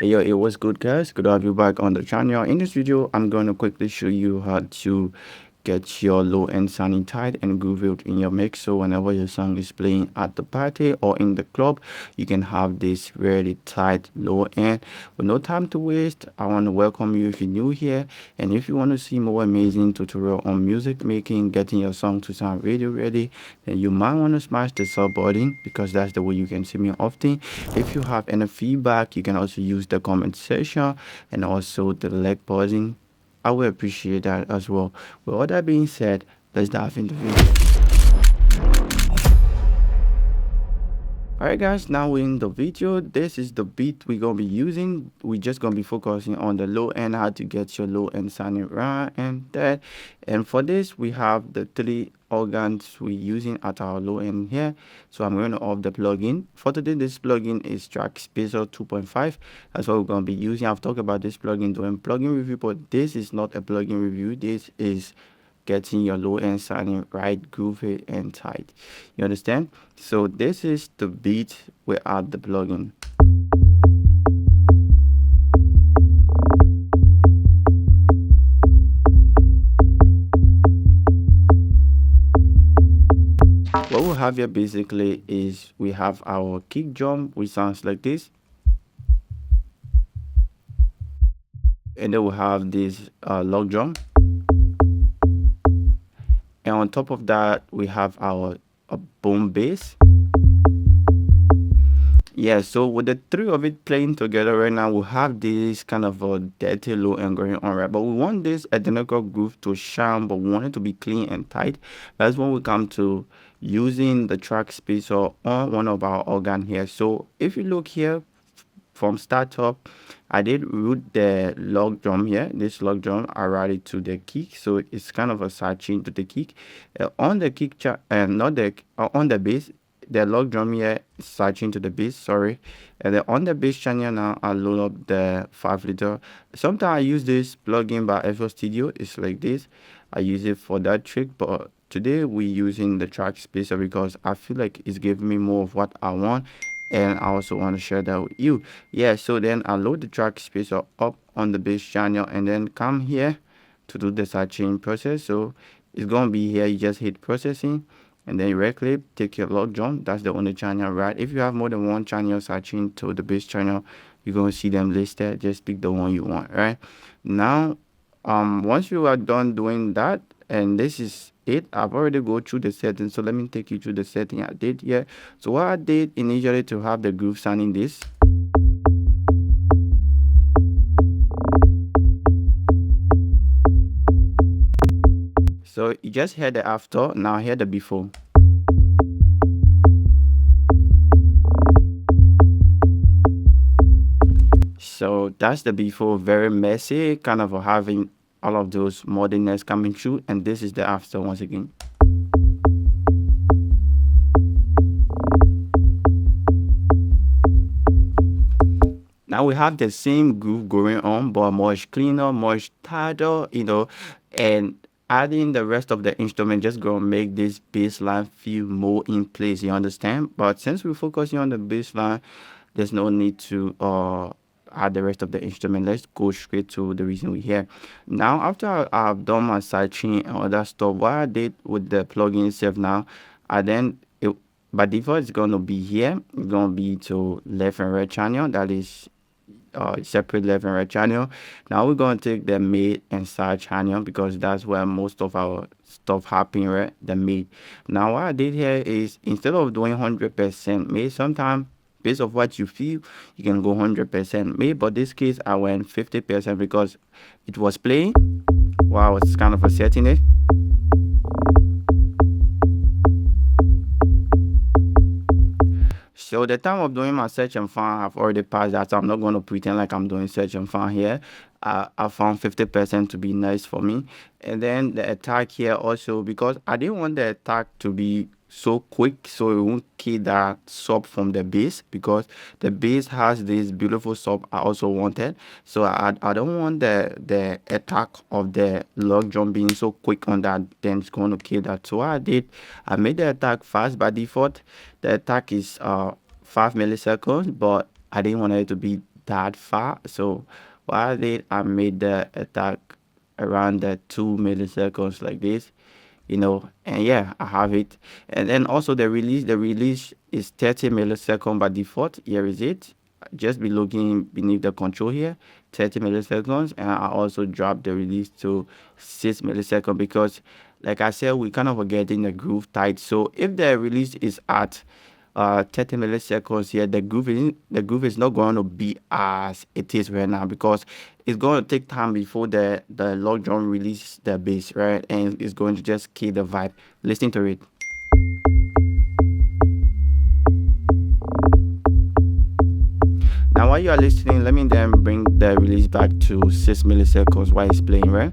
Hey, yo, it was good, guys. Good to have you back on the channel. In this video, I'm going to quickly show you how to get your low end sounding tight and groove it in your mix. So whenever your song is playing at the party or in the club, you can have this really tight low end. With no time to waste, I want to welcome you if you're new here. And if you want to see more amazing tutorial on music making, getting your song to sound radio ready, then you might want to smash the sub button because that's the way you can see me often. If you have any feedback, you can also use the comment section and also the like button. I will appreciate that as well. With all that being said, let's dive into the video. Alright guys, now we're in the video. This is the beat we're gonna be using. We're just gonna be focusing on the low end, how to get your low end sounding right and that. And for this, we have the three organs we're using at our low end here. So I'm going to off the plugin. For today, this plugin is Track Spacer 2.5. That's what we're gonna be using. I've talked about this plugin doing plugin review, but this is not a plugin review. This is getting your low end sounding right, groovy and tight. You understand? So this is the beat without the plugin. What we have here basically is we have our kick drum, which sounds like this, and then we have this log drum, and on top of that we have our boom bass. Yeah, so with the three of it playing together right now, we have this kind of a dirty low end going on, right? But we want this identical groove to shine, but we want it to be clean and tight. That's when we come to using the track spacer on one of our organ here. So if you look here from startup, I did route the log drum here. This log drum, I route it to the kick, so it's kind of a side chain to the kick. On the kick and not the on the bass, the log drum here is searching to the bass, sorry. And then on the bass channel now, I load up the 5 liter. Sometimes I use this plugin by FL Studio. It's like this. I use it for that trick, but today we're using the track spacer because I feel like it's giving me more of what I want, and I also want to share that with you. Yeah, so then I load the track spacer up on the bass channel and then come here to do the searching process. So it's gonna be here. You just hit processing and then you right click, take your log drum. That's the only channel, right? If you have more than one channel searching to the bass channel, you're gonna see them listed. Just pick the one you want, right? Now, once you are done doing that, and this is it, I've already go through the settings. So let me take you through the setting I did here. So what I did initially to have the groove sounding this. So you just hear the after, now hear the before. So that's the before, very messy, kind of having all of those modernness coming through, and this is the after once again. Now we have the same groove going on, but much cleaner, much tighter, and adding the rest of the instrument just gonna make this bass line feel more in place, you understand? But since we're focusing on the bass line, there's no need to add the rest of the instrument. Let's go straight to the reason we're here. Now, after I've done my side chain and all that stuff, what I did with the plugin itself now, I then by default it's gonna be here. It's gonna be to left and right channel. That is separate left and right channel. Now we're going to take the mid and side channel because that's where most of our stuff happening, right? The mid. Now what I did here is instead of doing 100% mid, sometimes based of what you feel, you can go 100% mid, but this case I went 50% because it was playing while I was kind of setting it. So the time of doing my search and find, I've already passed that. So I'm not going to pretend like I'm doing search and find here. I found 50% to be nice for me. And then the attack here also, because I didn't want the attack to be so quick so it won't kill that sub from the bass, because the bass has this beautiful sub I also wanted. So I don't want the attack of the log drum being so quick on that, then it's going to kill that. So what I did, I made the attack fast. By default the attack is 5 milliseconds, but I didn't want it to be that far. So what I did, I made the attack around the 2 milliseconds like this, and yeah, I have it. And then also the release is 30 millisecond by default. Here is it. Just be looking beneath the control here, 30 milliseconds. And I also dropped the release to 6 millisecond because, like I said, we kind of are getting the groove tight. So if the release is at 30 milliseconds here, the groove is not going to be as it is right now, because it's going to take time before the log drum release the bass, right? And it's going to just kill the vibe. Listen to it. Now while you are listening, let me then bring the release back to 6 milliseconds while it's playing, right?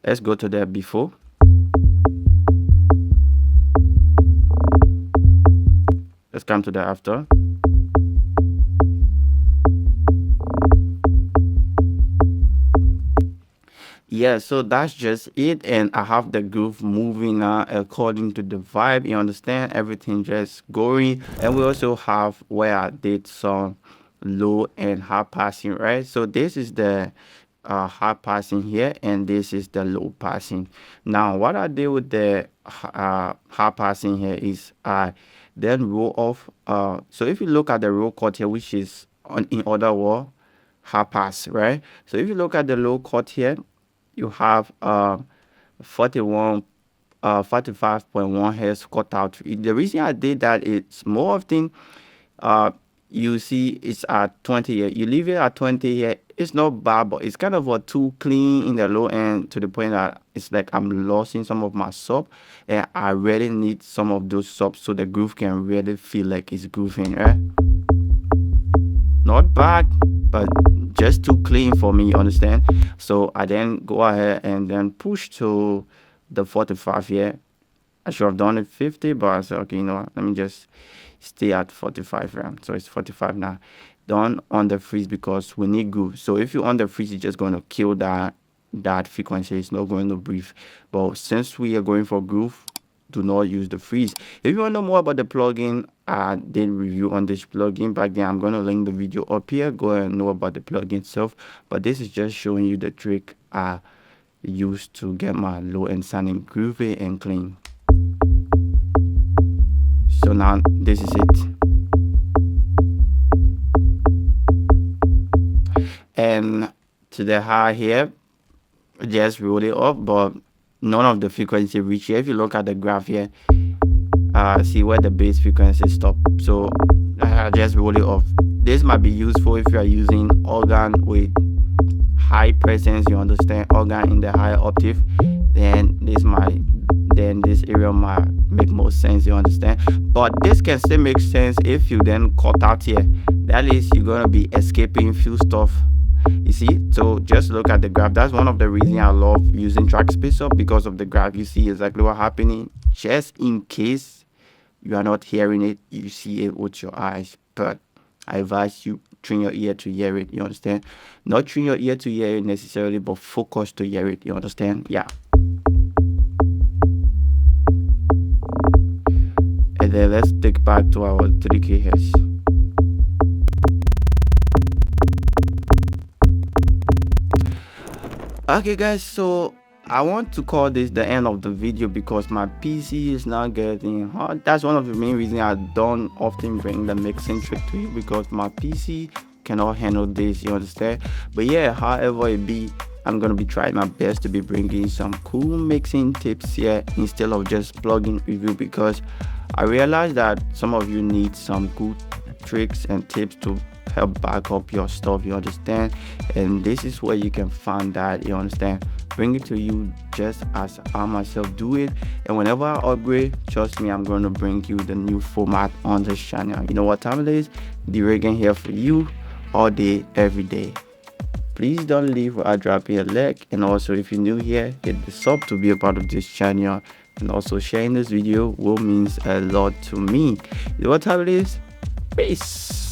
Let's go to the before. Let's come to the after. Yeah, so that's just it. And I have the groove moving now according to the vibe. You understand? Everything just going. And we also have where I did some low and high passing, right? So this is the high passing here, and this is the low passing. Now, what I did with the high passing here is I then roll off. So if you look at the roll cut here, which is in other word, high pass, right? So if you look at the low cut here, you have 41 45.1 hertz cut out. The reason I did that is more often you see it's at 20 here. You leave it at 20 here, it's not bad, but it's kind of too clean in the low end to the point that it's like I'm losing some of my sub, and I really need some of those subs so the groove can really feel like it's grooving, right? Not bad, but just too clean for me, understand? So I then go ahead and then push to the 45 here. I should have done it 50, but I said, okay, let me just stay at 45 round. So it's 45 now. Done on the freeze because we need groove. So if you on the freeze, it's just going to kill that frequency. It's not going to breathe. But since we are going for groove, do not use the freeze. If you want to know more about the plugin, I did review on this plugin back then. I'm going to link the video up here. Go and know about the plugin itself. But this is just showing you the trick I used to get my low end sounding groovy and clean. So now this is it. And to the high here, just roll it up, but none of the frequency reach here. If you look at the graph here, see where the bass frequency stop. So just roll it off. This might be useful if you are using organ with high presence, you understand, organ in the high octave, then this area might make more sense, you understand. But this can still make sense if you then cut out here. That is, you're gonna be escaping few stuff, you see. So just look at the graph. That's one of the reasons I love using track spacer, because of the graph. You see exactly what happening, just in case you are not hearing it, you see it with your eyes. But I advise you train your ear to hear it, you understand. Not train your ear to hear it necessarily, but focus to hear it, you understand. Yeah. And then let's take back to our 3K hertz. Okay guys, so I want to call this the end of the video because my PC is not getting hot. That's one of the main reasons I don't often bring the mixing trick to you, because my PC cannot handle this, you understand. But yeah, however it be, I'm gonna be trying my best to be bringing some cool mixing tips here instead of just plugin review, because I realize that some of you need some good tricks and tips to help back up your stuff, you understand. And this is where you can find that, you understand. Bring it to you just as I myself do it. And whenever I upgrade, trust me, I'm going to bring you the new format on this channel. You know what time it is? The Reagan here for you all day, every day. Please don't leave without dropping a like. And also, if you're new here, hit the sub to be a part of this channel. and also sharing this video will means a lot to me. Whatever it is, peace.